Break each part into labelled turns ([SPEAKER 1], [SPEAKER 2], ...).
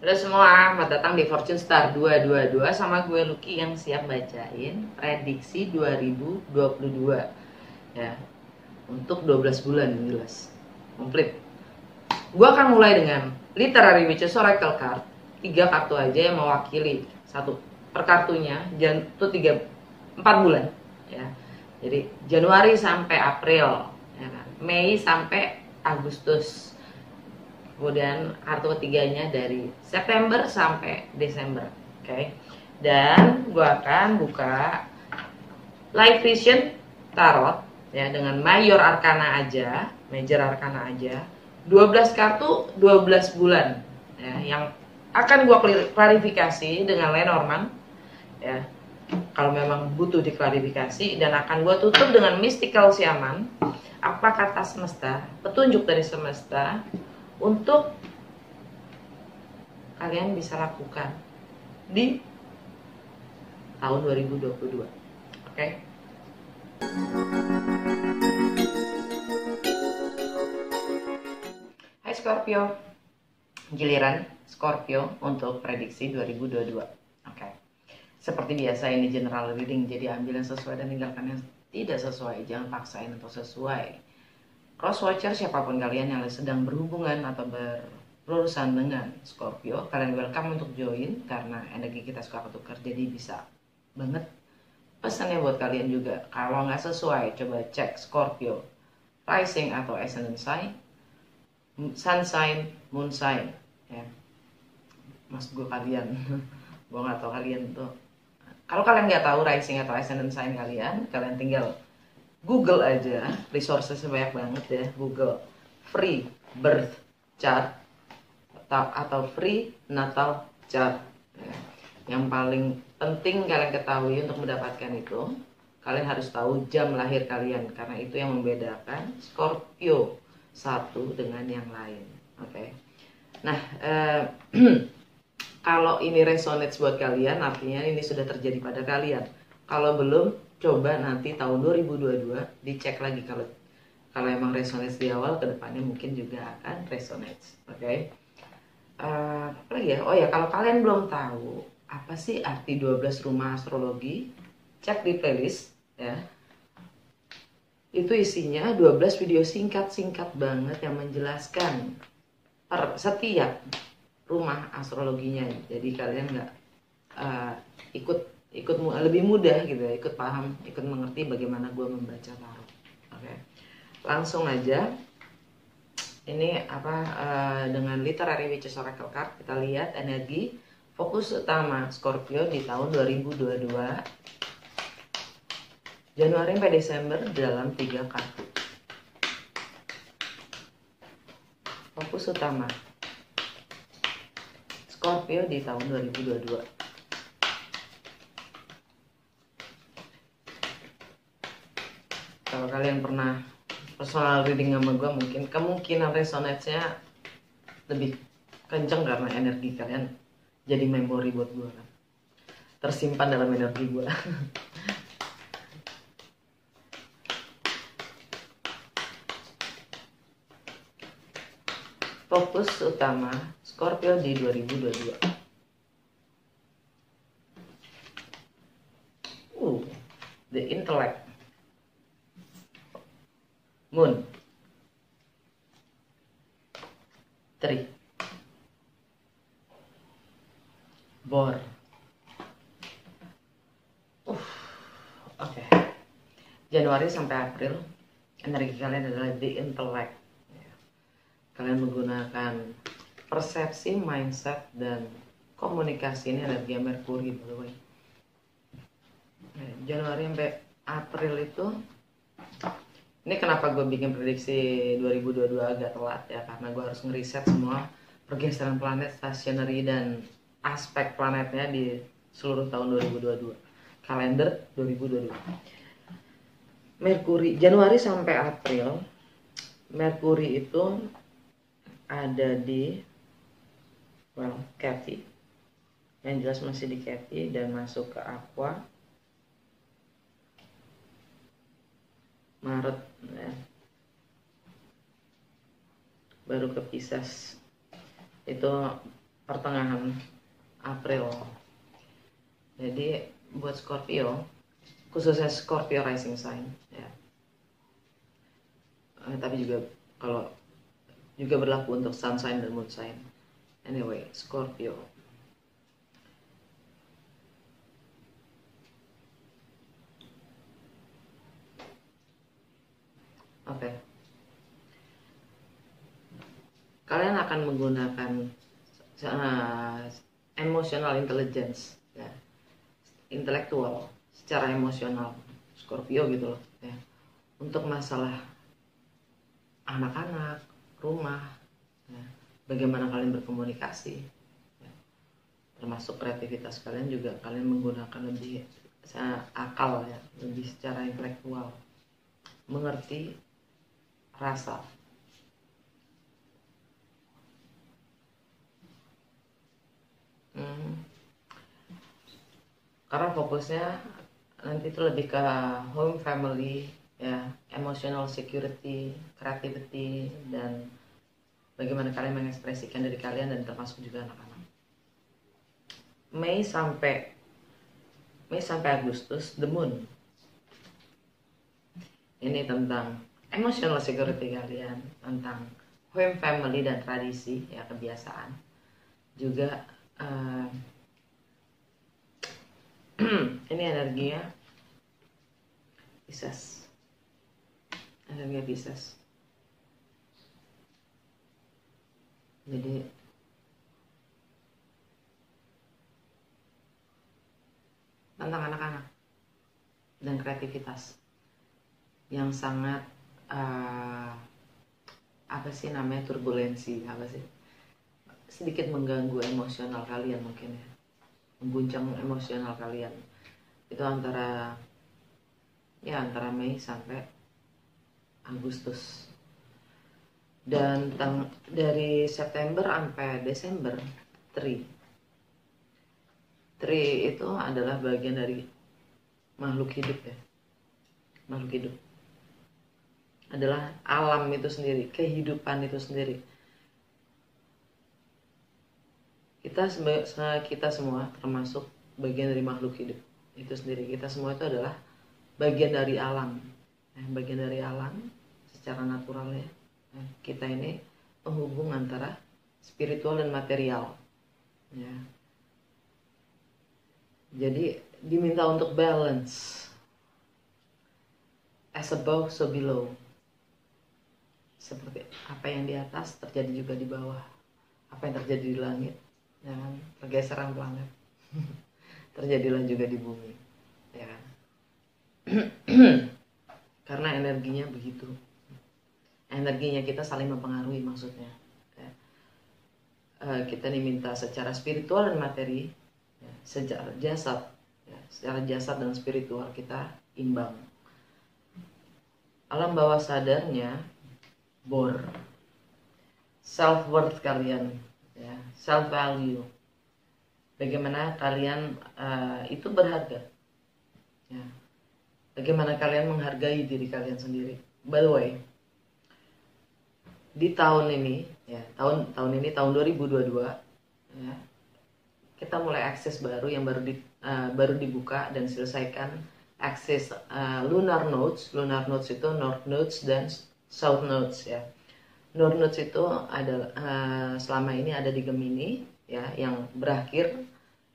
[SPEAKER 1] Halo semua, selamat datang di Fortune Star 222 sama gue Lucky yang siap bacain prediksi 2022 ya, untuk 12 bulan yang jelas komplit. Gue akan mulai dengan Literary Witches Oracle Card, 3 kartu aja yang mewakili satu per kartunya, itu 4 bulan ya. Jadi Januari sampai April ya kan? Mei sampai Agustus. Kemudian kartu ketiganya dari September sampai Desember. Oke. Dan gue akan buka Light Vision Tarot ya dengan Major Arcana aja, Major Arcana aja. 12 kartu 12 bulan ya, yang akan gue klarifikasi dengan Lenormand ya. Kalau memang butuh diklarifikasi, dan akan gue tutup dengan Mystical Shaman. Apa kata semesta, petunjuk dari semesta untuk kalian bisa lakukan di tahun 2022. Oke. Hai Scorpio. Giliran Scorpio untuk prediksi 2022. Oke. Seperti biasa ini general reading, jadi ambil yang sesuai dan tinggalkan yang tidak sesuai. Jangan paksain untuk sesuai. Cross watcher siapapun kalian yang sedang berhubungan atau berurusan dengan Scorpio, kalian welcome untuk join karena energi kita suka ketukar, jadi bisa banget. Pesannya buat kalian juga, kalau nggak sesuai coba cek Scorpio rising atau ascendant sign, sun sign, moon sign ya. Mas gue kalian gue nggak tahu kalian tuh, kalau kalian nggak tahu rising atau ascendant sign kalian tinggal Google aja, resourcesnya banyak banget ya. Google free birth chart atau free natal chart ya. Yang paling penting kalian ketahui untuk mendapatkan itu, kalian harus tahu jam lahir kalian, karena itu yang membedakan Scorpio satu dengan yang lain. Oke. Nah, kalau ini resonates buat kalian, artinya ini sudah terjadi pada kalian. Kalau belum, coba nanti tahun 2022 dicek lagi, kalau emang resonates di awal, kedepannya mungkin juga akan resonates. Oke. Apa lagi ya? Oh ya, kalau kalian belum tahu apa sih arti 12 rumah astrologi, cek di playlist ya. Itu isinya 12 video singkat-singkat banget yang menjelaskan per setiap rumah astrologinya. Jadi kalian nggak ikut lebih mudah gitu ya, ikut paham, ikut mengerti bagaimana gue membaca tarot. Oke. Langsung aja. Ini dengan Literary Witches Oracle Card kita lihat energi fokus utama Scorpio di tahun 2022 Januari sampai Desember dalam 3 kartu. Fokus utama Scorpio di tahun 2022. Kalau kalian pernah personal reading sama gue, mungkin kemungkinan resonance-nya lebih kenceng karena energi kalian jadi memori buat gue kan, tersimpan dalam energi gue. Fokus utama Scorpio di 2022. The intellect. Moon 3 Bor. Oke. Januari sampai April energi kalian adalah the intellect. Kalian menggunakan persepsi, mindset, dan komunikasi. Ini energi Merkuri by the way. Januari sampai April itu, ini kenapa gue bikin prediksi 2022 agak telat ya, karena gue harus ngeriset semua pergeseran planet, stationary, dan aspek planetnya di seluruh tahun 2022, kalender 2022. Merkuri Januari sampai April, Merkuri itu ada di Cathy, yang jelas masih di Cathy dan masuk ke Aqua Maret ya. Baru ke Pisces. Itu pertengahan April. Jadi buat Scorpio, khususnya Scorpio rising sign ya, tapi juga kalau juga berlaku untuk sun sign dan moon sign. Anyway, Scorpio, oke, kalian akan menggunakan emotional intelligence ya, intelektual secara emosional Scorpio gitu loh ya, untuk masalah anak-anak, rumah ya, bagaimana kalian berkomunikasi ya, termasuk kreativitas kalian juga kalian menggunakan lebih akal ya, lebih secara intelektual, mengerti rasa. Karena fokusnya nanti itu lebih ke home, family ya, emotional security, creativity, dan bagaimana kalian mengekspresikan diri kalian, dan termasuk juga anak-anak. Mei sampai Agustus, the moon ini tentang emotional security kalian, tentang home, family, dan tradisi ya, kebiasaan juga. Ini energinya Pisces, energinya Pisces. Jadi tentang anak-anak dan kreativitas yang sangat apa sih namanya, turbulensi, apa sih, sedikit mengganggu emosional kalian mungkin ya, mengguncang emosional kalian. Itu antara Mei sampai Agustus. Dan dari September sampai Desember, Tri itu adalah bagian dari makhluk hidup ya. Makhluk hidup adalah alam itu sendiri, kehidupan itu sendiri. Kita semua termasuk bagian dari makhluk hidup itu sendiri. Kita semua itu adalah bagian dari alam, bagian dari alam secara natural ya. Kita ini penghubung antara spiritual dan material ya. Jadi diminta untuk balance, as above so below. Seperti apa yang di atas terjadi juga di bawah, apa yang terjadi di langit ya kan, pergeseran planet terjadilah juga di bumi ya kan. Karena energinya begitu, energinya kita saling mempengaruhi maksudnya ya. Kita diminta secara spiritual dan materi ya, secara jasad ya, secara jasad dan spiritual kita imbang. Alam bawah sadarnya bor, self worth kalian ya, self value, bagaimana kalian itu berharga ya, bagaimana kalian menghargai diri kalian sendiri. By the way, di tahun ini ya, tahun 2022 ya, kita mulai akses baru yang baru dibuka dan selesaikan, akses lunar nodes. Lunar nodes itu north nodes dan south nodes ya. North nodes itu adalah selama ini ada di Gemini ya, yang berakhir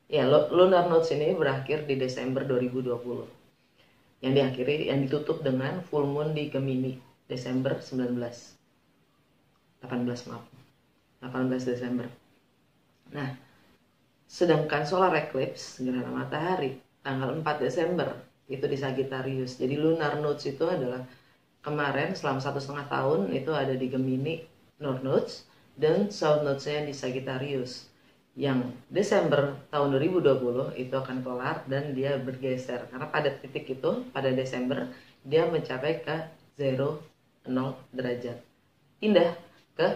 [SPEAKER 1] ya, lunar nodes ini berakhir di Desember 2020. Yang ditutup dengan full moon di Gemini Desember 18 Desember. Nah, sedangkan solar eclipse, gerhana matahari, tanggal 4 Desember itu di Sagittarius. Jadi lunar nodes itu adalah kemarin selama 1,5 tahun itu ada di Gemini North Nodes, dan South Nodes-nya di Sagittarius. Yang Desember tahun 2020 itu akan kelar dan dia bergeser, karena pada titik itu pada Desember dia mencapai ke 0 derajat, pindah ke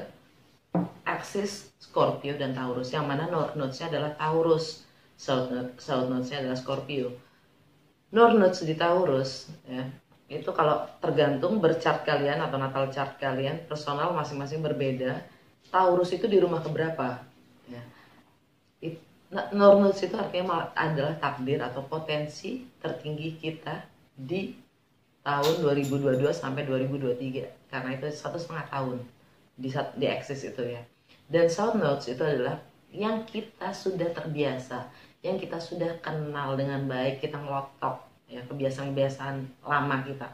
[SPEAKER 1] aksis Scorpio dan Taurus, yang mana North Nodes-nya adalah Taurus, South Nodes-nya adalah Scorpio. North Nodes di Taurus ya, itu kalau tergantung berchart kalian atau natal chart kalian personal masing-masing berbeda. Taurus itu di rumah keberapa ya. Normal itu artinya adalah takdir atau potensi tertinggi kita di tahun 2022 sampai 2023, karena itu 1,5 tahun di eksis itu ya. Dan South Nodes itu adalah yang kita sudah terbiasa, yang kita sudah kenal dengan baik, kita ngelotok ya, kebiasaan-kebiasaan lama kita.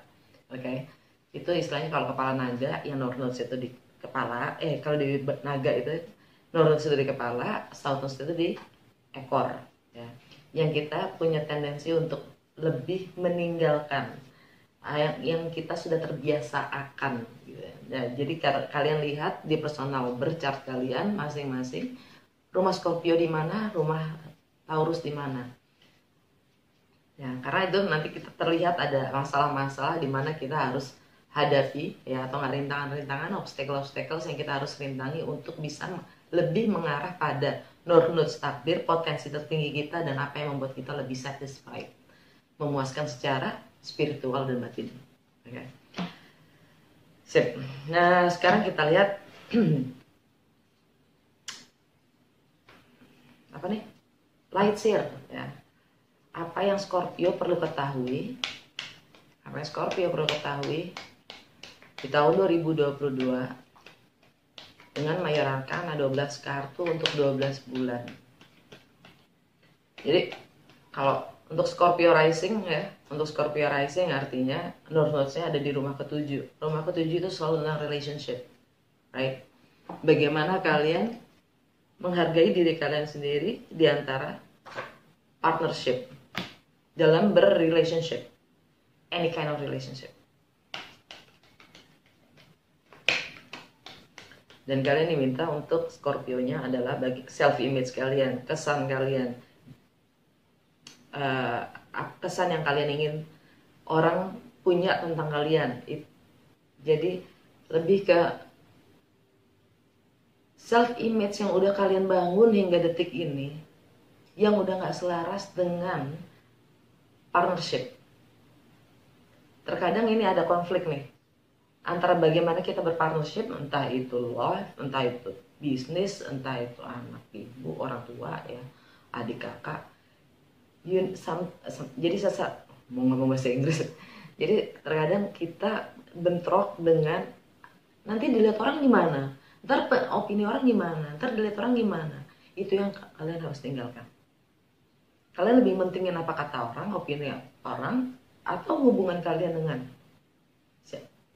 [SPEAKER 1] Oke. Itu istilahnya kalau kepala naga, yang North Nodes itu di kepala, kalau di naga itu North Nodes itu di kepala, South Nodes itu di ekor ya. Yang kita punya tendensi untuk lebih meninggalkan yang kita sudah terbiasa akan gitu ya. Nah, jadi kalian lihat di personal berchart kalian masing-masing, rumah Scorpio di mana, rumah Taurus di mana ya, karena itu nanti kita terlihat ada masalah-masalah di mana kita harus hadapi ya, atau nggak rintangan-rintangan, obstacle-obstacle yang kita harus rintangi untuk bisa lebih mengarah pada North Nodes takdir, potensi tertinggi kita, dan apa yang membuat kita lebih satisfied, memuaskan secara spiritual dan batin. Oke. Sip. Nah, sekarang kita lihat apa nih? Light Seer ya. Apa yang Scorpio perlu ketahui? Apa yang Scorpio perlu ketahui di tahun 2022 dengan Mayor Arcana 12 kartu untuk 12 bulan. Jadi kalau untuk Scorpio Rising ya, untuk Scorpio Rising artinya North Nodes-nya ada di rumah ke-7. Rumah ke-7 itu selalu tentang relationship, right? Bagaimana kalian menghargai diri kalian sendiri di antara partnership, dalam berrelationship, any kind of relationship. Dan kalian diminta untuk Scorpio-nya adalah bagi self-image kalian, kesan kalian, kesan yang kalian ingin orang punya tentang kalian. Jadi lebih ke self-image yang udah kalian bangun hingga detik ini, yang udah gak selaras dengan partnership. Terkadang ini ada konflik nih antara bagaimana kita berpartnership, entah itu love, entah itu bisnis, entah itu anak, ibu, orang tua ya, adik kakak. Jadi mau ngomong bahasa Inggris. Jadi terkadang kita bentrok dengan nanti dilihat orang gimana, ntar opini orang gimana, ntar dilihat orang gimana. Itu yang kalian harus tinggalkan. Kalian lebih mentingin apa kata orang, opini orang, atau hubungan kalian dengan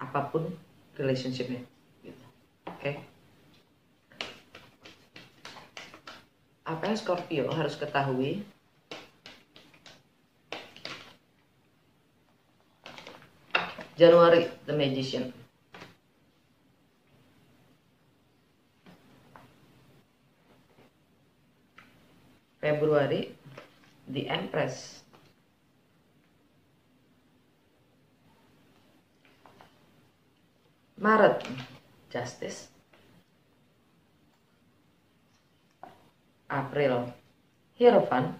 [SPEAKER 1] apapun relationshipnya gitu. Oke. Apa yang Scorpio harus ketahui Januari, The Magician. Februari, The Empress. Maret, Justice. April, Hierophant.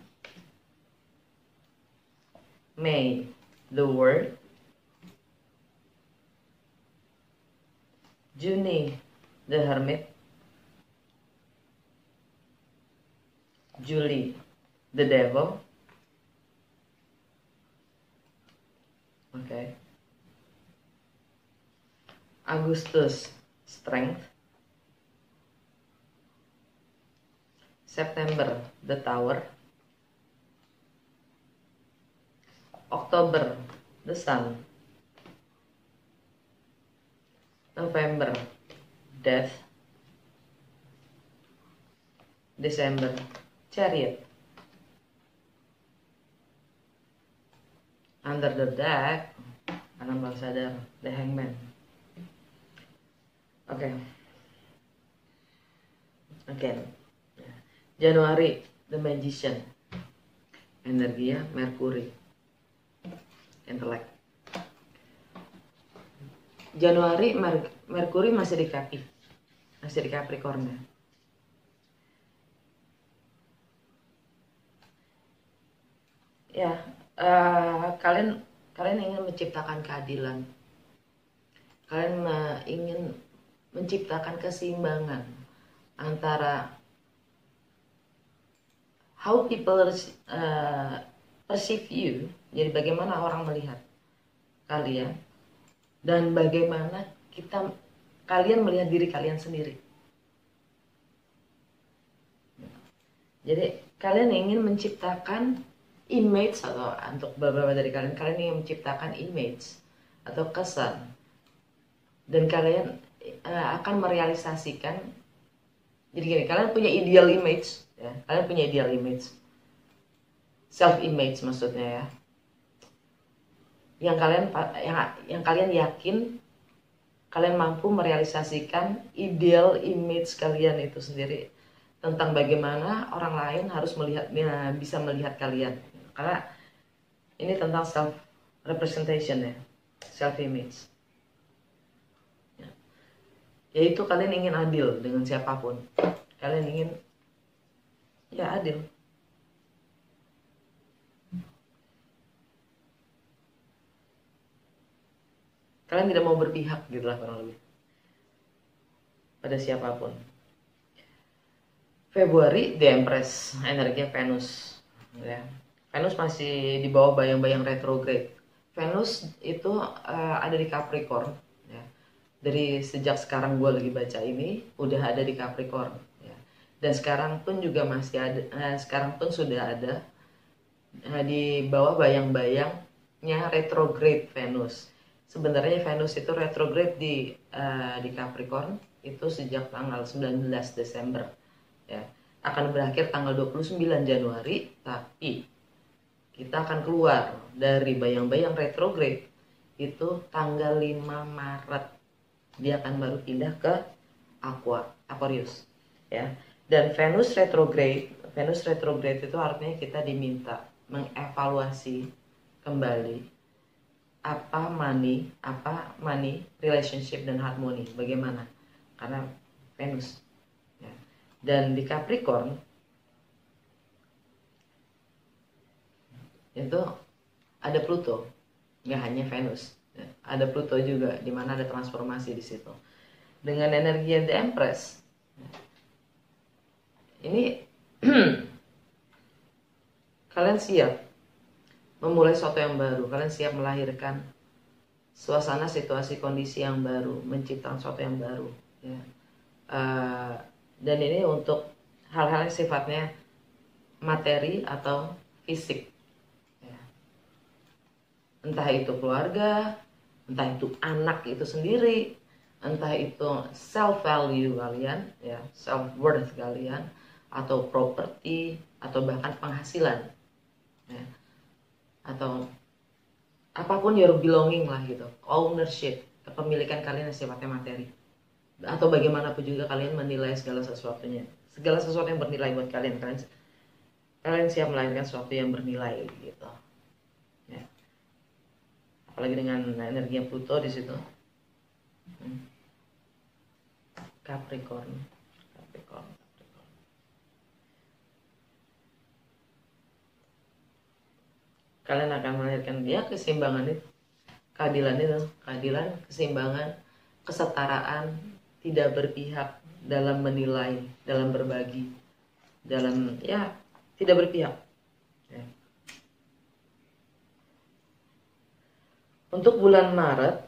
[SPEAKER 1] May, The Word. Juni, The Hermit. Juli, The Devil. Okay. Agustus, Strength. September, The Tower. Oktober, The Sun. November, Death. Desember, Chariot. Under the Deck, alam bawah sadar, The Hangman. Oke. Again. Januari, The Magician. Energia, Mercury. Intellect. Januari, Mercury masih di Capricorn ya. Ya, kalian ingin menciptakan keadilan. Kalian ingin menciptakan keseimbangan antara how people perceive you, jadi bagaimana orang melihat kalian dan bagaimana kalian melihat diri kalian sendiri. Jadi kalian ingin menciptakan image, atau untuk beberapa dari kalian ingin menciptakan image atau kesan, dan kalian akan merealisasikan. Jadi gini, kalian punya ideal image ya, kalian punya ideal image, self image maksudnya ya, yang kalian yakin kalian mampu merealisasikan ideal image kalian itu sendiri, tentang bagaimana orang lain harus bisa melihat kalian. Karena ini tentang self representation ya, self image. Yaitu kalian ingin adil dengan siapapun. Kalian ingin ya adil. Kalian tidak mau berpihak gitu lah kurang lebih pada siapapun. Februari, The Empress, energi Venus ya. Venus masih di bawah bayang-bayang retrograde. Venus itu ada di Capricorn ya. Dari sejak sekarang gue lagi baca ini udah ada di Capricorn ya. Dan sekarang pun juga masih ada, sekarang pun sudah ada di bawah bayang-bayangnya retrograde Venus. Sebenarnya Venus itu retrograde di Capricorn itu sejak tanggal 19 Desember ya. Akan berakhir tanggal 29 Januari, tapi kita akan keluar dari bayang-bayang retrograde itu tanggal 5 Maret. Dia akan baru pindah ke Aquarius ya. Dan Venus retrograde itu artinya kita diminta mengevaluasi kembali apa money, relationship dan harmoni bagaimana, karena Venus ya. Dan di Capricorn itu ada Pluto, nggak hanya Venus ya. Ada Pluto juga, di mana ada transformasi di situ dengan energi The Empress ini. Kalian siap memulai sesuatu yang baru, kalian siap melahirkan suasana, situasi, kondisi yang baru, menciptakan sesuatu yang baru ya. Dan ini untuk hal-hal yang sifatnya materi atau fisik ya. Entah itu keluarga, entah itu anak itu sendiri, entah itu self value kalian ya, self worth kalian, atau properti, atau bahkan penghasilan ya. Atau apapun your belonging lah gitu, ownership, kepemilikan kalian yang sifatnya materi, atau bagaimanapun juga kalian menilai segala sesuatu yang bernilai buat kalian siap melahirkan sesuatu yang bernilai gitu ya. Apalagi dengan energi Pluto di situ. Capricorn. Kalian akan melahirkan dia keseimbangan itu, keadilan, keseimbangan, kesetaraan, tidak berpihak dalam menilai, dalam berbagi, dalam ya tidak berpihak ya. Untuk bulan Maret,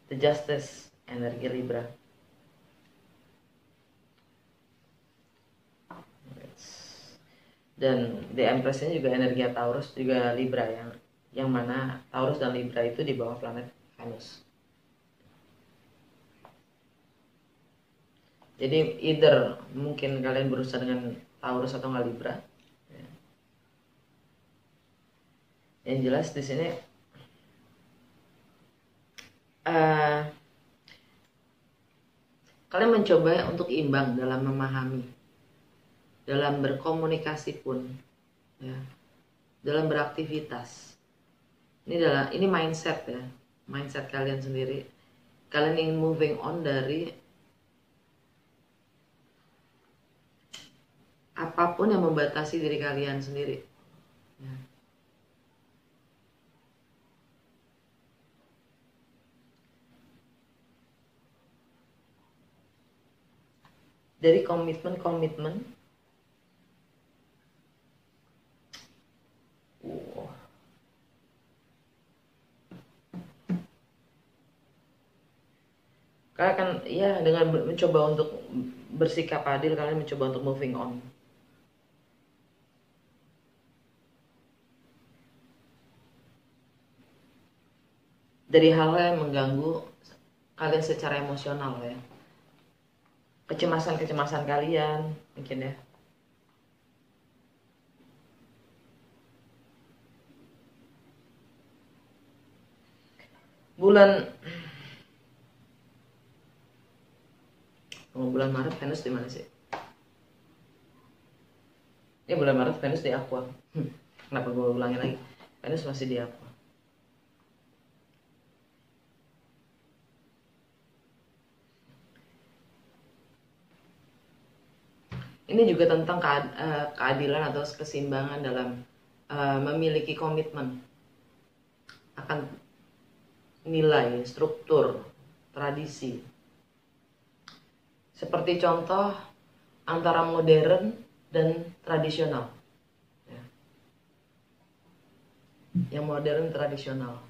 [SPEAKER 1] The Justice, energi Libra. Dan The Empress ini juga energi Taurus, juga Libra, yang mana Taurus dan Libra itu di bawah planet Venus. Jadi either mungkin kalian berusaha dengan Taurus atau nggak Libra. Yang jelas di sini kalian mencoba untuk imbang dalam memahami, dalam berkomunikasi pun ya, dalam beraktivitas. Ini mindset ya, mindset kalian sendiri. Kalian ingin moving on dari apapun yang membatasi diri kalian sendiri ya. dari komitmen. Kalian akan ya dengan mencoba untuk bersikap adil, kalian mencoba untuk moving on. Dari hal-hal yang mengganggu kalian secara emosional ya. Kecemasan kalian mungkin ya. Bulan Maret Venus di mana sih? Ini bulan Maret Venus di Aqua. Kenapa gue ulangi lagi? Venus masih di Aqua. Ini juga tentang keadilan atau keseimbangan dalam memiliki komitmen akan nilai, struktur, tradisi. Seperti contoh antara modern dan tradisional. Yang modern tradisional.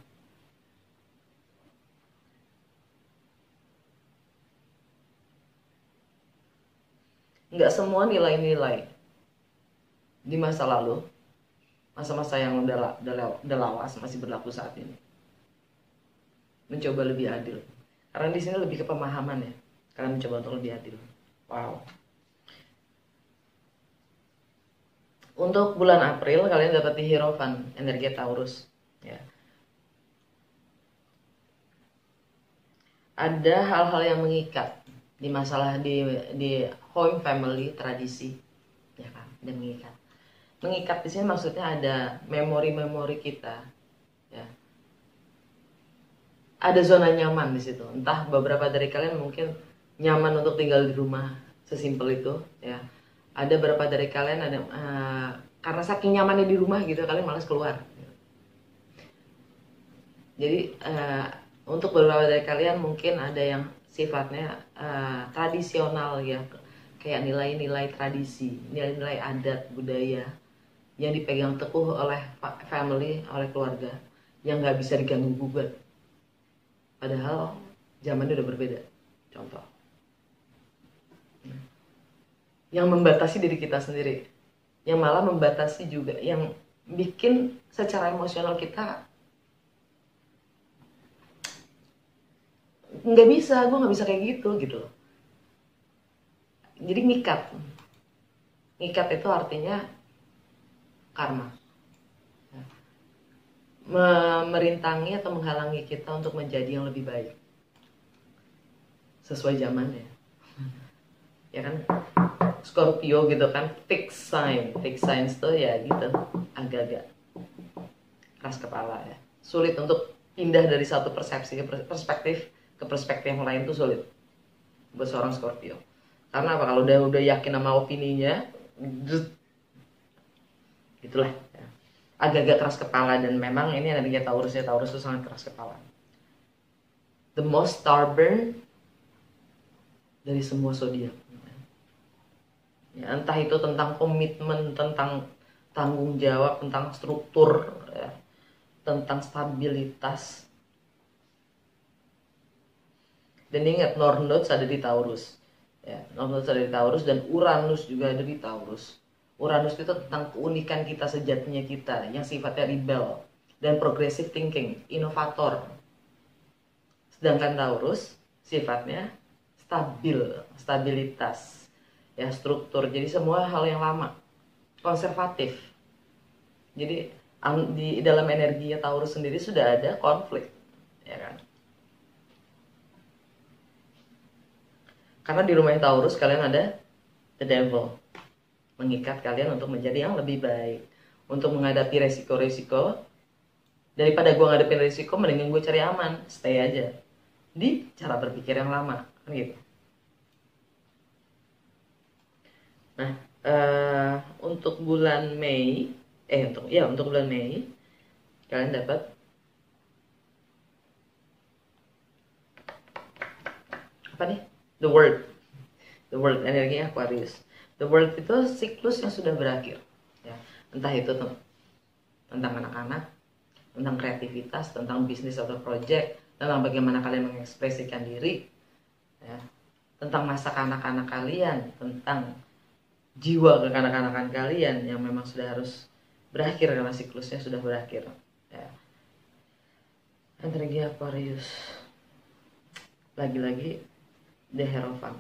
[SPEAKER 1] Nggak semua nilai-nilai di masa lalu, masa-masa yang udah lawas masih berlaku saat ini. Mencoba lebih adil. Karena di sini lebih ke pemahaman ya. Kalian mencoba untuk lebih adil. Wow. Untuk bulan April kalian dapat di Hierophant, energi Taurus. Ya. Ada hal-hal yang mengikat di masalah di home, family, tradisi, ya kan, dan mengikat di sini maksudnya ada memori kita, ya, ada zona nyaman di situ. Entah beberapa dari kalian mungkin nyaman untuk tinggal di rumah, sesimpel itu, ya. Ada beberapa dari kalian ada karena saking nyamannya di rumah gitu, kalian malas keluar. Jadi untuk beberapa dari kalian mungkin ada yang sifatnya tradisional ya, kayak nilai-nilai tradisi, nilai-nilai adat budaya yang dipegang teguh oleh family, oleh keluarga, yang nggak bisa diganggu gugat. Padahal zamannya udah berbeda. Contoh, yang membatasi diri kita sendiri, yang malah membatasi juga, yang bikin secara emosional kita gue nggak bisa kayak gitu loh. Jadi ngikat itu artinya karma, merintangi atau menghalangi kita untuk menjadi yang lebih baik sesuai zamannya, ya kan. Scorpio gitu kan, fixed signs tuh ya gitu, agak-agak keras kepala ya, sulit untuk pindah dari satu perspektif ke perspektif yang lain tuh sulit buat seorang Scorpio. Karena apa? Kalau udah yakin sama opininya, gitulah ya. Agak-agak keras kepala, dan memang ini energi Taurus ya. Taurus itu sangat keras kepala, the most stubborn dari semua zodiak ya. Entah itu tentang komitmen, tentang tanggung jawab, tentang struktur ya, tentang stabilitas. Dan ingat, North Nodes ada di Taurus ya, North Nodes ada di Taurus, dan Uranus juga ada di Taurus. Uranus itu tentang keunikan kita, sejatinya kita yang sifatnya rebel dan progressive thinking, inovator. Sedangkan Taurus sifatnya stabilitas ya, struktur. Jadi semua hal yang lama, konservatif. Jadi di dalam energi Taurus sendiri sudah ada konflik, ya kan? Karena di rumah Taurus kalian ada the devil, mengikat kalian untuk menjadi yang lebih baik, untuk menghadapi resiko-resiko. Daripada gue ngadepin resiko, mendingan gue cari aman, stay aja di cara berpikir yang lama, kan gitu. Nah, untuk bulan Mei, untuk bulan Mei kalian dapat apa nih? The Word. The world, energi Aquarius. The world itu siklus yang sudah berakhir, ya. Entah itu tentang anak-anak, tentang kreativitas, tentang bisnis atau project, tentang bagaimana kalian mengekspresikan diri, ya. Tentang masa kanak-kanak kalian, tentang jiwa kekanak-kanakan kalian yang memang sudah harus berakhir karena siklusnya sudah berakhir, ya. Energi Aquarius. Lagi-lagi The Hierophant.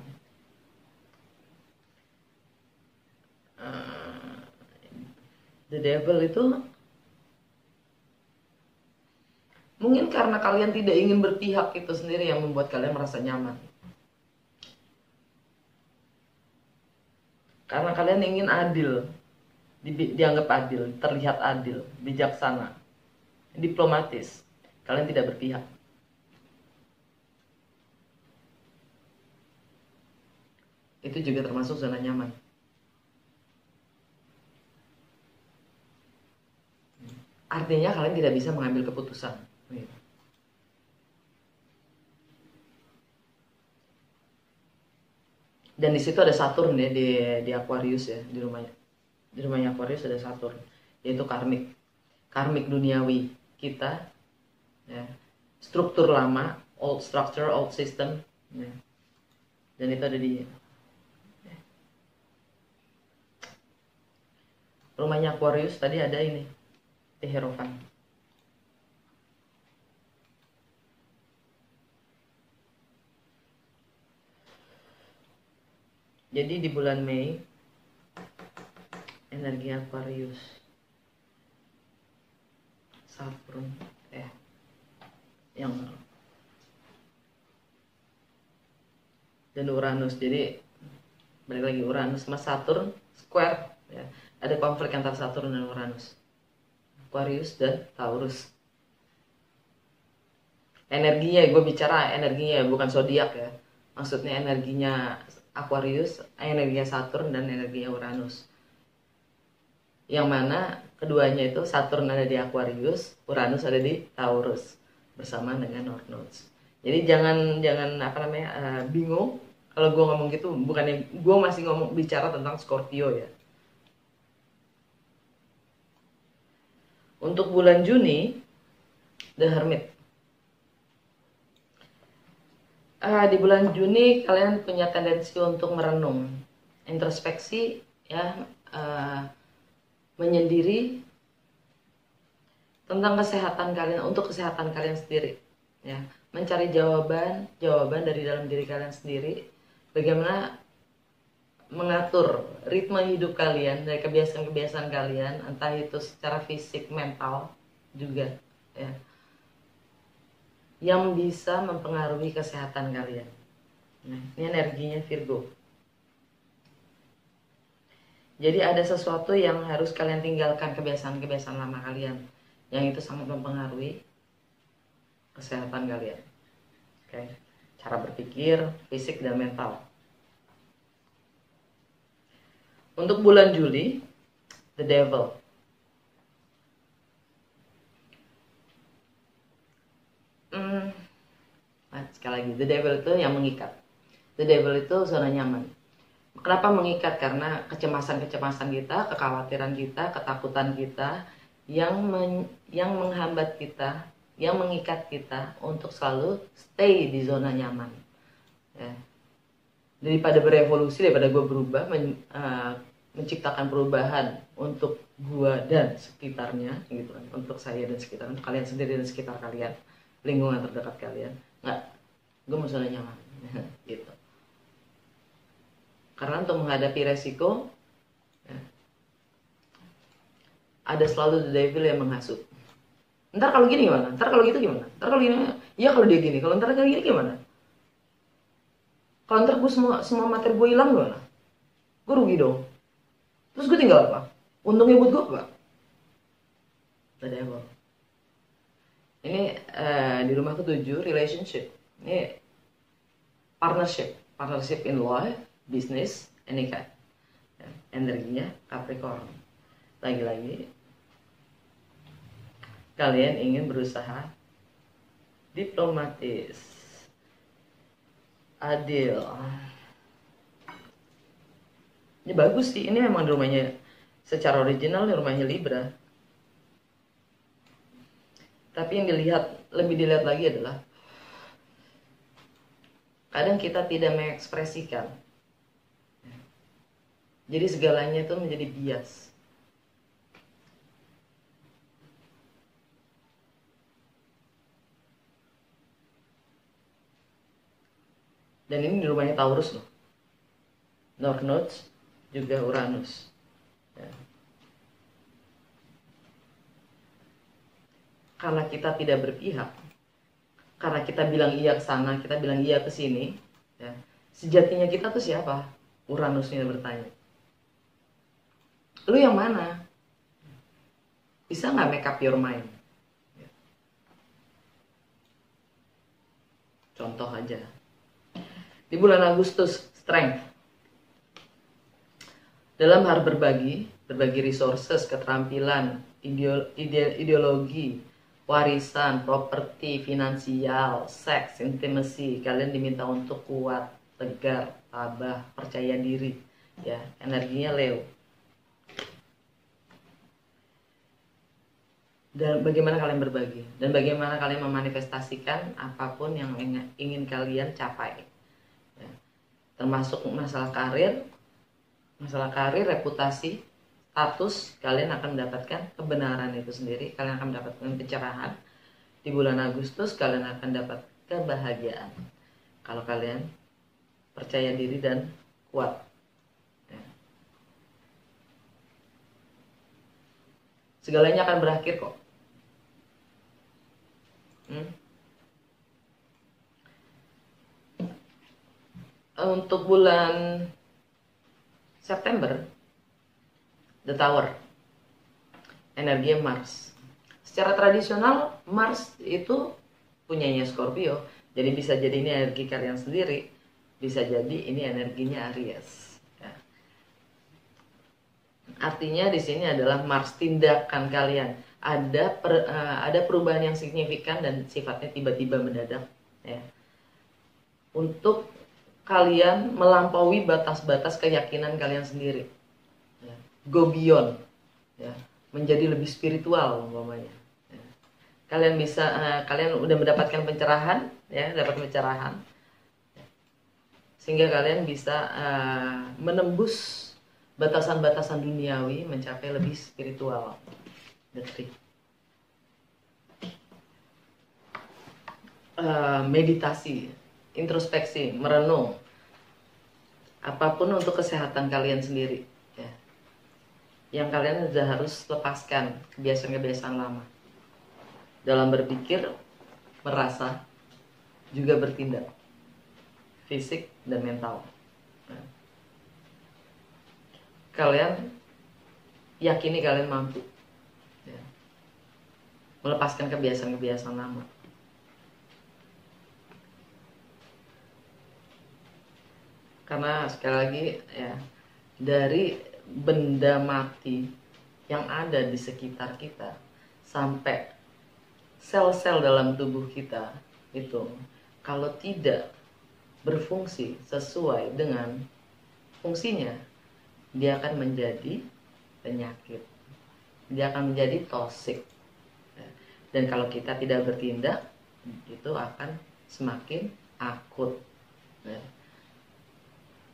[SPEAKER 1] The Devil itu mungkin karena kalian tidak ingin berpihak itu sendiri yang membuat kalian merasa nyaman. Karena kalian ingin adil, dianggap adil, terlihat adil, bijaksana, diplomatis. Kalian tidak berpihak. Itu juga termasuk zona nyaman. Artinya kalian tidak bisa mengambil keputusan. Dan di situ ada Saturn ya di Aquarius ya, di rumahnya Aquarius ada Saturn, yaitu karmik duniawi kita, ya. Struktur lama, old structure, old system, ya. Dan itu ada di rumahnya Aquarius. Tadi ada ini, The Hierophant. Jadi di bulan Mei energi Aquarius, Saturn, yang dan Uranus. Jadi balik lagi, Uranus sama Saturn square, ya. Ada konflik antara Saturn dan Uranus, Aquarius dan Taurus. Energinya, gue bicara energinya bukan zodiak ya. Maksudnya energinya Aquarius, energinya Saturn dan energinya Uranus. Yang mana keduanya itu Saturn ada di Aquarius, Uranus ada di Taurus bersama dengan North Nodes. Jadi jangan bingung kalau gue ngomong gitu, bukannya gue masih bicara tentang Scorpio ya. Untuk bulan Juni, The Hermit. Di bulan Juni kalian punya tendensi untuk merenung, introspeksi, ya, menyendiri tentang kesehatan kalian, untuk kesehatan kalian sendiri, ya, mencari jawaban dari dalam diri kalian sendiri, bagaimana mengatur ritme hidup kalian dari kebiasaan-kebiasaan kalian, entah itu secara fisik, mental juga, ya, yang bisa mempengaruhi kesehatan kalian. Nah, ini energinya Virgo. Jadi ada sesuatu yang harus kalian tinggalkan, kebiasaan-kebiasaan lama kalian, yang itu sangat mempengaruhi kesehatan kalian. Oke, cara berpikir, fisik dan mental. Untuk bulan Juli, The Devil. Sekali lagi, The Devil itu yang mengikat. The Devil itu zona nyaman. Kenapa mengikat? Karena kecemasan-kecemasan kita, kekhawatiran kita, ketakutan kita yang menghambat kita, yang mengikat kita untuk selalu stay di zona nyaman. Ya. Daripada berevolusi, daripada gue berubah, menciptakan perubahan untuk gue dan sekitarnya, gitu kan, untuk saya dan sekitar, untuk kalian sendiri dan sekitar kalian, lingkungan terdekat kalian, nggak, gue mau zona nyaman, gitu. Karena untuk menghadapi resiko, ya, ada selalu the devil yang menghasut. Ntar kalau gini gimana? Ntar kalau gitu gimana? Ntar kalau gini, ya kalau dia gini, kalau ntar kalau gini gimana? Kalau ntar gue semua materi gue hilang gimana? Gue rugi dong. Terus gue tinggal apa? Untungnya buat gue apa? The devil. Ini di rumah ke-7, relationship. Ini partnership in life, business, and nikah. Energinya Capricorn. Lagi-lagi kalian ingin berusaha diplomatis, adil, Ini bagus sih, ini memang rumahnya secara original rumahnya Libra. Tapi yang lebih dilihat lagi adalah kadang kita tidak mengekspresikan. Jadi segalanya itu menjadi bias. Dan ini di rumahnya Taurus loh. North Node juga Uranus. Ya. Karena kita tidak berpihak, karena kita bilang iya ke sana, kita bilang iya ke sini, ya. Sejatinya kita tuh siapa? Uranusnya bertanya. Lu yang mana? Bisa nggak make up your mind? Contoh aja. Di bulan Agustus, strength. Dalam hal berbagi resources, keterampilan, ideologi, warisan, properti, finansial, seks, intimacy, kalian diminta untuk kuat, tegar, tabah, percaya diri, ya, energinya Leo. Dan bagaimana kalian berbagi, dan bagaimana kalian memanifestasikan apapun yang ingin kalian capai, ya. Termasuk masalah karir, reputasi, status, kalian akan mendapatkan kebenaran itu sendiri, kalian akan mendapatkan pencerahan. Di bulan Agustus kalian akan dapat kebahagiaan kalau kalian percaya diri dan kuat, ya. Segalanya akan berakhir kok. Untuk bulan September, The Tower, energi Mars. Secara tradisional Mars itu punyanya Scorpio, jadi bisa jadi ini energi kalian sendiri, bisa jadi ini energinya Aries, ya. Artinya di sini adalah Mars, tindakan kalian ada perubahan yang signifikan dan sifatnya tiba-tiba mendadak, ya, untuk kalian melampaui batas-batas keyakinan kalian sendiri, ya. Go beyond, ya, menjadi lebih spiritual umpamanya, ya. Kalian bisa kalian udah mendapatkan pencerahan, ya, dapat pencerahan, ya. Sehingga kalian bisa menembus batasan-batasan duniawi, mencapai lebih spiritual. Meditasi, introspeksi, merenung, apapun untuk kesehatan kalian sendiri, ya. Yang kalian sudah harus lepaskan kebiasaan-kebiasaan lama dalam berpikir, merasa, juga bertindak, fisik dan mental, ya. Kalian yakini kalian mampu, ya, melepaskan kebiasaan-kebiasaan lama. Karena sekali lagi, ya, dari benda mati yang ada di sekitar kita sampai sel-sel dalam tubuh kita itu, kalau tidak berfungsi sesuai dengan fungsinya, dia akan menjadi penyakit, dia akan menjadi toksik, ya. Dan kalau kita tidak bertindak, itu akan semakin akut, ya.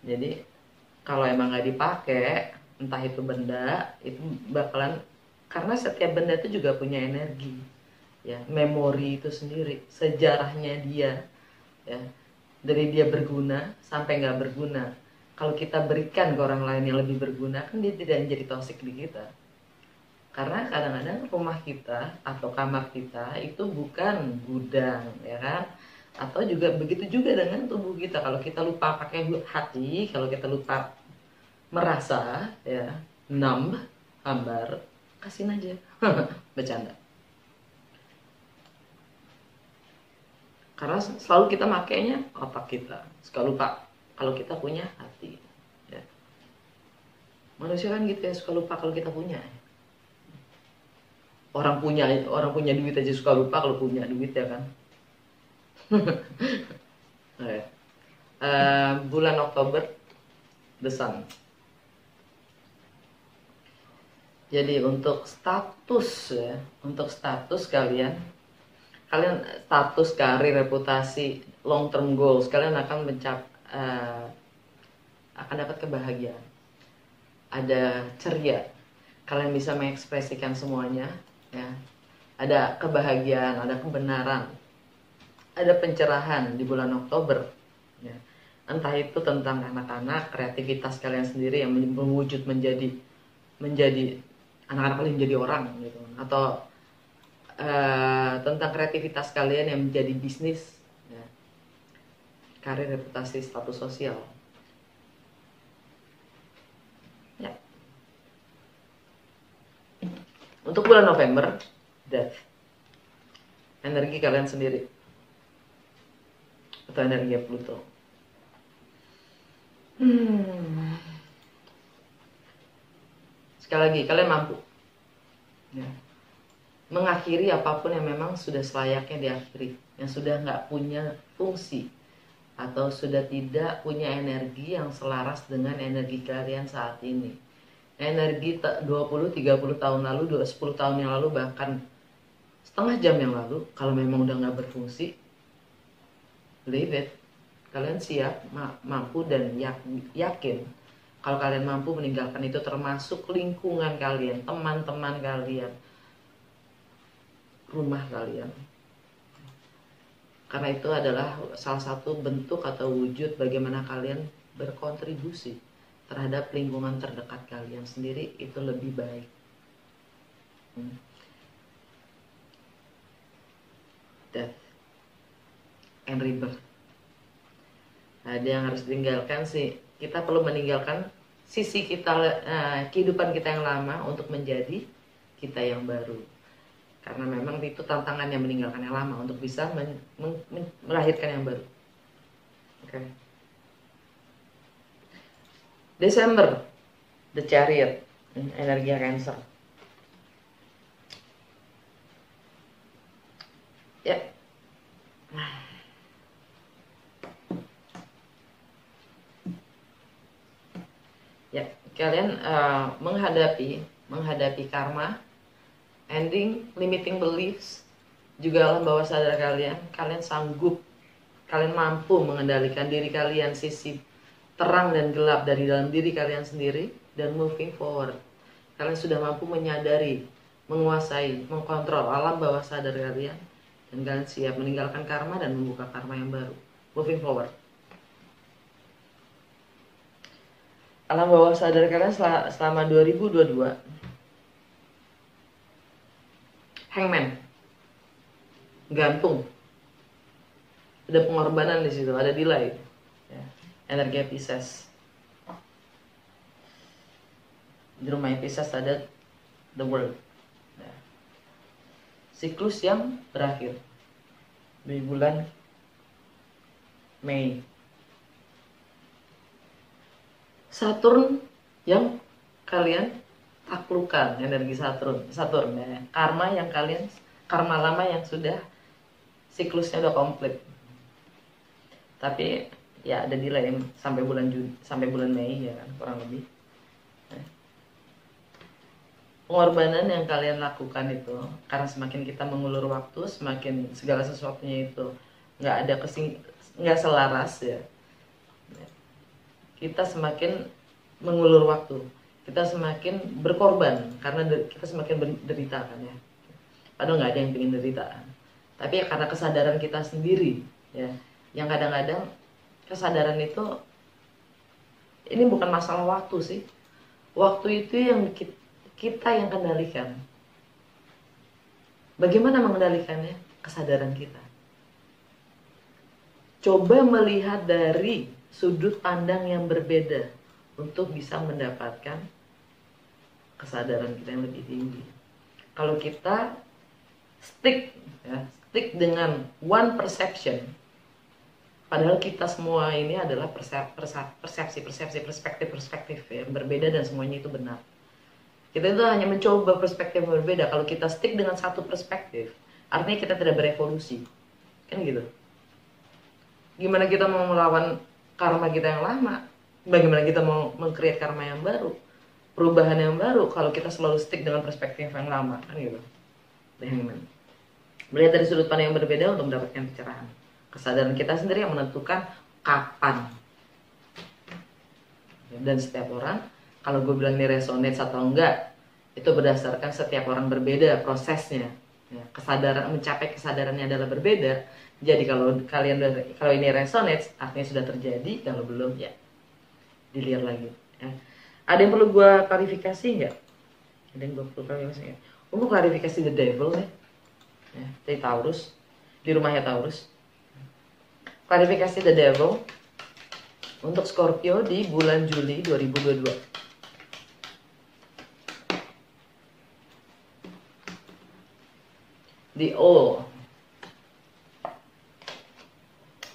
[SPEAKER 1] Jadi kalau emang nggak dipakai, entah itu benda, itu bakalan, karena setiap benda itu juga punya energi, ya, memori itu sendiri, sejarahnya dia, ya, dari dia berguna sampai nggak berguna. Kalau kita berikan ke orang lain yang lebih berguna, kan dia tidak menjadi toksik di kita. Karena kadang-kadang rumah kita atau kamar kita itu bukan gudang, ya kan? Atau juga begitu juga dengan tubuh kita. Kalau kita lupa pakai hati, kalau kita lupa merasa, ya, numb, hambar, kasihin aja. Bercanda. Karena selalu kita makainya otak kita, suka lupa kalau kita punya hati, ya. Manusia kan gitu ya, suka lupa kalau kita punya. Orang punya duit aja suka lupa kalau punya duit, ya kan. Bulan Oktober, The Sun, Jadi untuk status ya, untuk status kalian status, karir, reputasi, long term goals, kalian akan dapat kebahagiaan. Ada ceria, kalian bisa mengekspresikan semuanya, ya. Ada kebahagiaan, ada kebenaran, ada pencerahan di bulan Oktober, ya. Entah itu tentang anak-anak, kreativitas kalian sendiri yang mewujud menjadi anak-anak kalian menjadi orang gitu, atau tentang kreativitas kalian yang menjadi bisnis, ya. Karir, reputasi, status sosial, ya. Untuk bulan November, death, energi kalian sendiri atau energi Pluto. Sekali lagi, kalian mampu, ya, mengakhiri apapun yang memang sudah selayaknya diakhiri, yang sudah nggak punya fungsi atau sudah tidak punya energi yang selaras dengan energi kalian saat ini. Energi 20-30 tahun lalu, 10 tahun yang lalu, bahkan setengah jam yang lalu, kalau memang udah nggak berfungsi, leave it. Kalian siap, mampu, dan yakin kalau kalian mampu meninggalkan itu, termasuk lingkungan kalian, teman-teman kalian, rumah kalian. Karena itu adalah salah satu bentuk atau wujud bagaimana kalian berkontribusi terhadap lingkungan terdekat kalian sendiri, itu lebih baik. Death and rebirth. Ada yang harus ditinggalkan sih. Kita perlu meninggalkan sisi kita, kehidupan kita yang lama untuk menjadi kita yang baru. Karena memang itu tantangannya, meninggalkan yang lama untuk bisa melahirkan yang baru. Oke. Desember, The Chariot, energi Cancer. Ya. Ya, kalian menghadapi karma, ending, limiting beliefs, juga alam bawah sadar kalian. Kalian sanggup, kalian mampu mengendalikan diri kalian, sisi terang dan gelap dari dalam diri kalian sendiri, dan moving forward. Kalian sudah mampu menyadari, menguasai, mengkontrol alam bawah sadar kalian, dan kalian siap meninggalkan karma dan membuka karma yang baru. Moving forward. Alam bawah sadar kalian selama 2022. Hangman, gantung, ada pengorbanan di situ, ada delay, ya. Energi Pisces. Di rumah Pisces ada the world, ya. Siklus yang berakhir di bulan Mei. Saturn yang kalian taklukkan, energi Saturn, ya. Karma lama yang sudah siklusnya udah komplit. Tapi ya ada delay sampai bulan Mei, ya kan, kurang lebih. Pengorbanan yang kalian lakukan itu, karena semakin kita mengulur waktu, semakin segala sesuatunya itu nggak selaras, ya. Kita semakin mengulur waktu, kita semakin berkorban karena kita semakin menderita kan, ya. Padahal nggak ada yang ingin derita, tapi ya karena kesadaran kita sendiri, ya, yang kadang-kadang kesadaran itu, ini bukan masalah waktu sih, waktu itu yang kita yang kendalikan. Bagaimana mengendalikannya? Kesadaran kita. Coba melihat dari sudut pandang yang berbeda untuk bisa mendapatkan kesadaran kita yang lebih tinggi. Kalau kita stick dengan one perception, padahal kita semua ini adalah persepsi, perspektif yang berbeda, dan semuanya itu benar. Kita itu hanya mencoba perspektif yang berbeda. Kalau kita stick dengan satu perspektif, artinya kita tidak berevolusi, kan gitu. Gimana kita mau melawan karma kita yang lama? Bagaimana kita mau meng-create karma yang baru? perubahan yang baru kalau kita selalu stick dengan perspektif yang lama, kan gitu. The Hangman. Melihat dari sudut pandang yang berbeda untuk mendapatkan pencerahan. Kesadaran kita sendiri yang menentukan kapan. Dan setiap orang, kalau gue bilang ini resonates atau enggak, itu berdasarkan setiap orang berbeda prosesnya. Ya, kesadaran, mencapai kesadarannya adalah berbeda. Jadi kalau ini resonates, artinya sudah terjadi. Kalau belum, ya dilihat lagi. Ya. Ada yang perlu gue klarifikasi nggak? Ada yang perlu klarifikasi nggak? Gue mau klarifikasi the devil nih. Ya, dari Taurus, di rumahnya Taurus. Klarifikasi the devil untuk Scorpio di bulan Juli 2022. The O,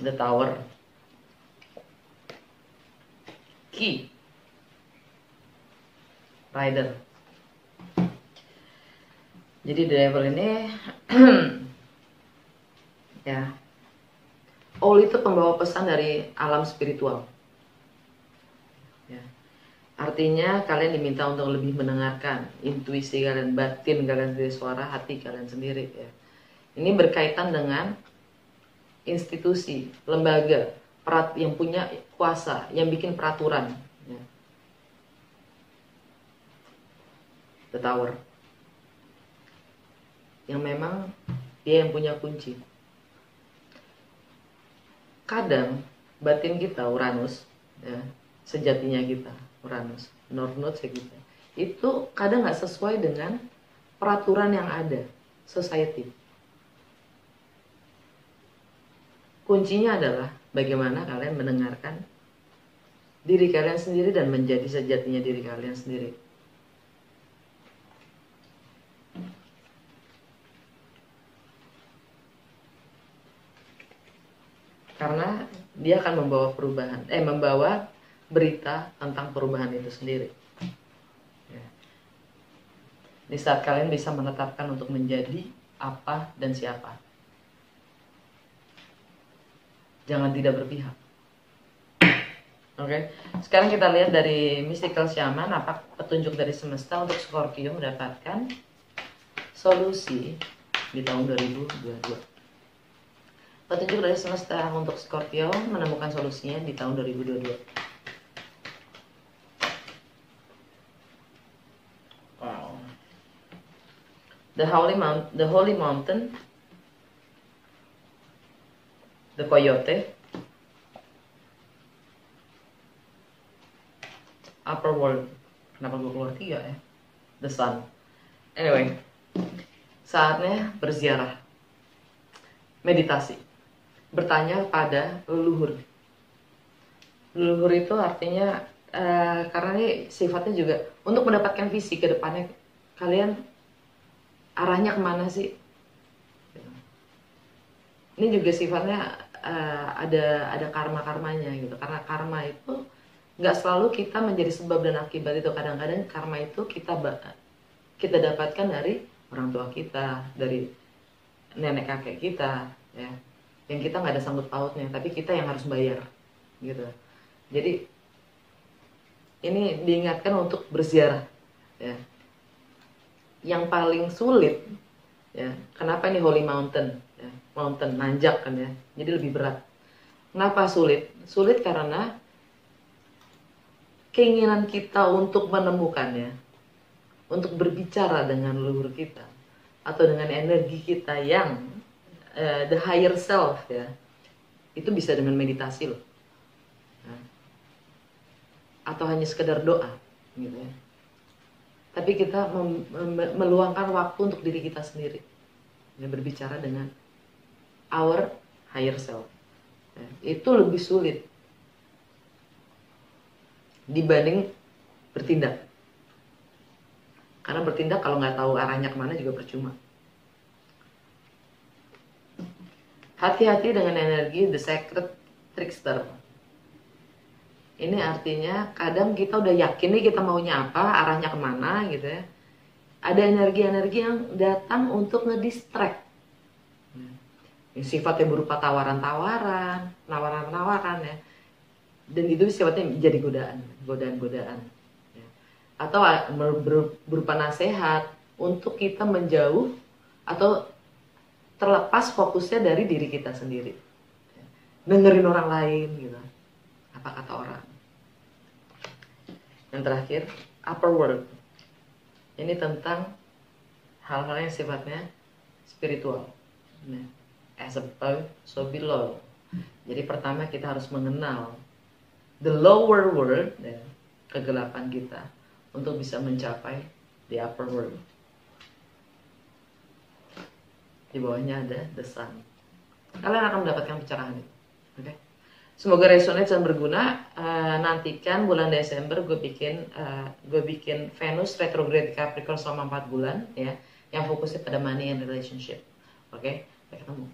[SPEAKER 1] the Tower, Key, Rider. Jadi the devil ini ya, All itu pembawa pesan dari alam spiritual. Ya. Artinya kalian diminta untuk lebih mendengarkan intuisi kalian, batin kalian sendiri, suara hati kalian sendiri. Ya. Ini berkaitan dengan institusi, lembaga, yang punya kuasa, yang bikin peraturan. Ya. The Tower. Yang memang dia yang punya kunci. Kadang batin kita, Uranus, ya, sejatinya kita, Uranus, North Node kita, itu kadang nggak sesuai dengan peraturan yang ada, society. Kuncinya adalah bagaimana kalian mendengarkan diri kalian sendiri dan menjadi sejatinya diri kalian sendiri. Karena dia akan membawa perubahan, membawa berita tentang perubahan itu sendiri. Ya. Di saat kalian bisa menetapkan untuk menjadi apa dan siapa. Jangan tidak berpihak. Oke. Sekarang kita lihat dari Mystical Shaman, apa petunjuk dari semesta untuk Scorpio mendapatkan solusi di tahun 2022. Petunjuk dari semesta untuk Scorpio menemukan solusinya di tahun 2022. Wow. The Holy Mountain, the Coyote, Upper World. Kenapa gue keluar 3 ya? The Sun. Anyway, saatnya berziarah, meditasi, bertanya pada leluhur. Leluhur itu artinya karena ini sifatnya juga untuk mendapatkan visi ke depannya, kalian arahnya kemana sih? Ini juga sifatnya ada karma-karmanya gitu. Karena karma itu nggak selalu kita menjadi sebab dan akibat itu. Kadang-kadang karma itu kita dapatkan dari orang tua kita, dari nenek kakek kita, ya, yang kita nggak ada sangkut pautnya, tapi kita yang harus bayar, gitu. Jadi ini diingatkan untuk berziarah, ya. Yang paling sulit, ya. Kenapa ini Holy Mountain, ya? Mountain nanjak kan ya, jadi lebih berat. Kenapa sulit? Sulit karena keinginan kita untuk menemukannya, untuk berbicara dengan leluhur kita, atau dengan energi kita yang the higher self, ya, itu bisa dengan meditasi loh, nah, atau hanya sekedar doa gitu ya. Tapi kita meluangkan waktu untuk diri kita sendiri, ya, berbicara dengan our higher self, ya, itu lebih sulit dibanding bertindak. Karena bertindak kalau nggak tahu arahnya kemana juga percuma. Hati-hati dengan energi the sacred trickster. Ini artinya kadang kita udah yakin nih kita maunya apa, arahnya kemana gitu ya. Ada energi-energi yang datang untuk ngedistract. Sifatnya berupa tawaran-tawaran, penawaran-penawaran ya. Dan itu sifatnya jadi godaan. Ya. atau berupa nasihat untuk kita menjauh atau terlepas fokusnya dari diri kita sendiri, dengerin orang lain gitu, apa kata orang. Yang terakhir, upper world. Ini tentang hal-hal yang sifatnya spiritual. As above, so below. Jadi pertama kita harus mengenal the lower world, kegelapan kita, untuk bisa mencapai the upper world. Di bawahnya ada the sun. Kalian akan mendapatkan pencerahan itu. Okay? Semoga resonate dan berguna. Nantikan bulan Desember gue bikin Venus retrograde Capricorn selama 4 bulan ya, yang fokusnya pada money and relationship. Oke, sampai ketemu.